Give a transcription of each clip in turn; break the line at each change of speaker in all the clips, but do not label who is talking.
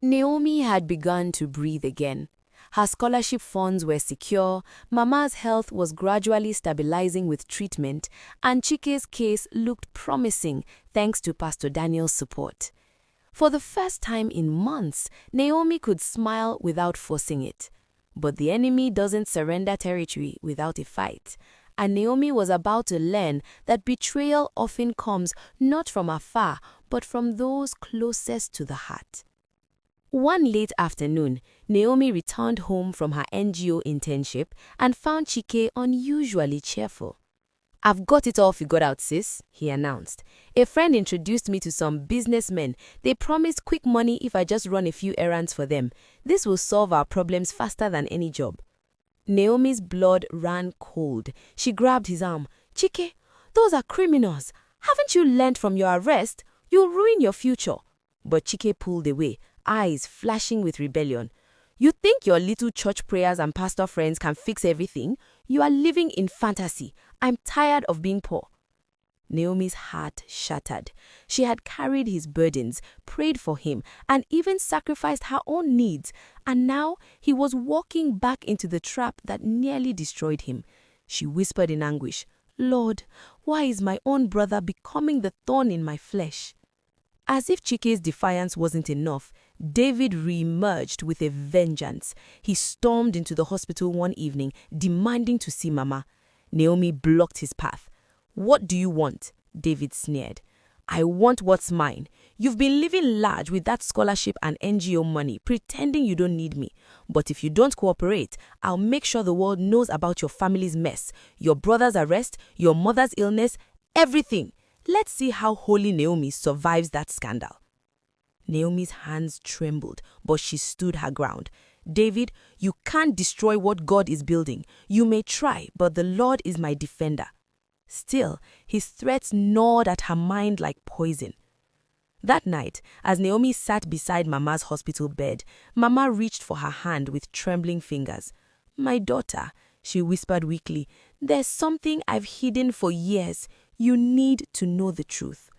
Naomi had begun to breathe again. Her scholarship funds were secure, Mama's health was gradually stabilizing with treatment, and Chike's case looked promising thanks to Pastor Daniel's support. For the first time in months, Naomi could smile without forcing it. But the enemy doesn't surrender territory without a fight. And Naomi was about to learn that betrayal often comes not from afar, but from those closest to the heart. One late afternoon, Naomi returned home from her NGO internship and found Chike unusually cheerful. "I've got it all figured out, sis," he announced. "A friend introduced me to some businessmen. They promised quick money if I just run a few errands for them. This will solve our problems faster than any job." Naomi's blood ran cold. She grabbed his arm. "Chike, those are criminals. Haven't you learned from your arrest? You'll ruin your future." But Chike pulled away, eyes flashing with rebellion. "You think your little church prayers and pastor friends can fix everything? You are living in fantasy. I'm tired of being poor." Naomi's heart shattered. She had carried his burdens, prayed for him, and even sacrificed her own needs. And now he was walking back into the trap that nearly destroyed him. She whispered in anguish, "Lord, why is my own brother becoming the thorn in my flesh?" As if Chike's defiance wasn't enough, David re-emerged with a vengeance. He stormed into the hospital one evening, demanding to see Mama. Naomi blocked his path. "What do you want?" David sneered. "I want what's mine. You've been living large with that scholarship and NGO money, pretending you don't need me. But if you don't cooperate, I'll make sure the world knows about your family's mess, your brother's arrest, your mother's illness, everything. Let's see how holy Naomi survives that scandal." Naomi's hands trembled, but she stood her ground. "David, you can't destroy what God is building. You may try, but the Lord is my defender." Still, his threats gnawed at her mind like poison. That night, as Naomi sat beside Mama's hospital bed, Mama reached for her hand with trembling fingers. "My daughter," she whispered weakly, "there's something I've hidden for years. You need to know the truth."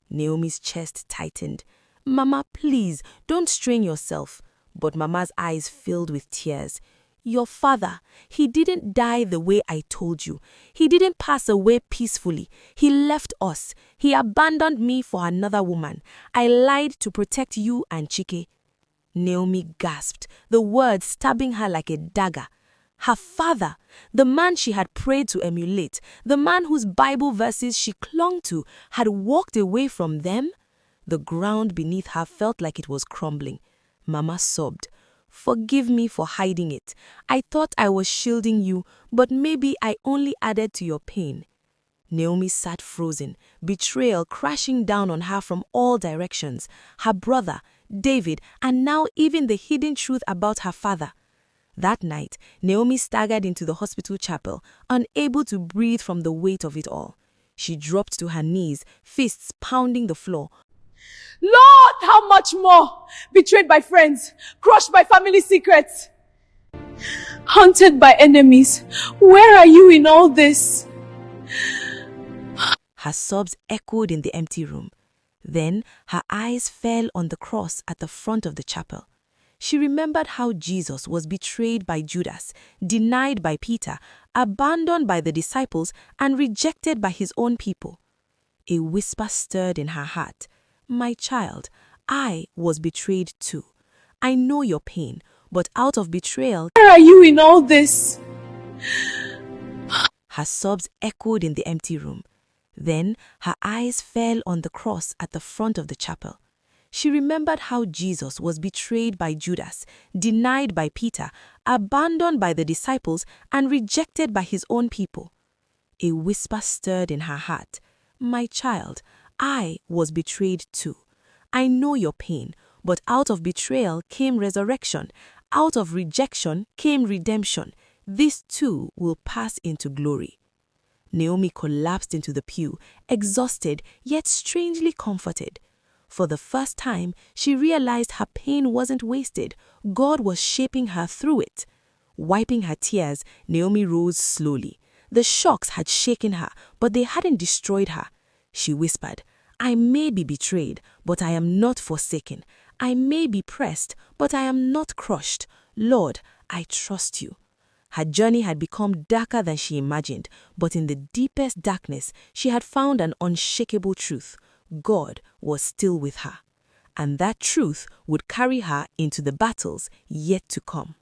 Naomi's chest tightened. "Mama, please, don't strain yourself." But Mama's eyes filled with tears. "Your father, he didn't die the way I told you. He didn't pass away peacefully. He left us. He abandoned me for another woman. I lied to protect you and Chike." Naomi gasped, the words stabbing her like a dagger. Her father, the man she had prayed to emulate, the man whose Bible verses she clung to, had walked away from them? The ground beneath her felt like it was crumbling. Mama sobbed. "Forgive me for hiding it. I thought I was shielding you, but maybe I only added to your pain." Naomi sat frozen, betrayal crashing down on her from all directions. Her brother, David, and now even the hidden truth about her father. That night, Naomi staggered into the hospital chapel, unable to breathe from the weight of it all. She dropped to her knees, fists pounding the floor.
"Lord, how much more? Betrayed by friends, crushed by family secrets, hunted by enemies. Where are you in all this?"
Her sobs echoed in the empty room. Then her eyes fell on the cross at the front of the chapel. She remembered how Jesus was betrayed by Judas, denied by Peter, abandoned by the disciples, and rejected by his own people. A whisper stirred in her heart. "My child, I was betrayed too. I know your pain, but out of betrayal..."
"Where are you in all this?"
Her sobs echoed in the empty room. Then her eyes fell on the cross at the front of the chapel. She remembered how Jesus was betrayed by Judas, denied by Peter, abandoned by the disciples, and rejected by his own people. A whisper stirred in her heart. "My child, I was betrayed too. I know your pain, but out of betrayal came resurrection. Out of rejection came redemption. This too will pass into glory." Naomi collapsed into the pew, exhausted yet strangely comforted. For the first time, she realized her pain wasn't wasted. God was shaping her through it. Wiping her tears, Naomi rose slowly. The shocks had shaken her, but they hadn't destroyed her. She whispered, "I may be betrayed, but I am not forsaken. I may be pressed, but I am not crushed. Lord, I trust you. Her journey had become darker than she imagined, but in the deepest darkness, she had found an unshakable truth. God was still with her. And that truth would carry her into the battles yet to come.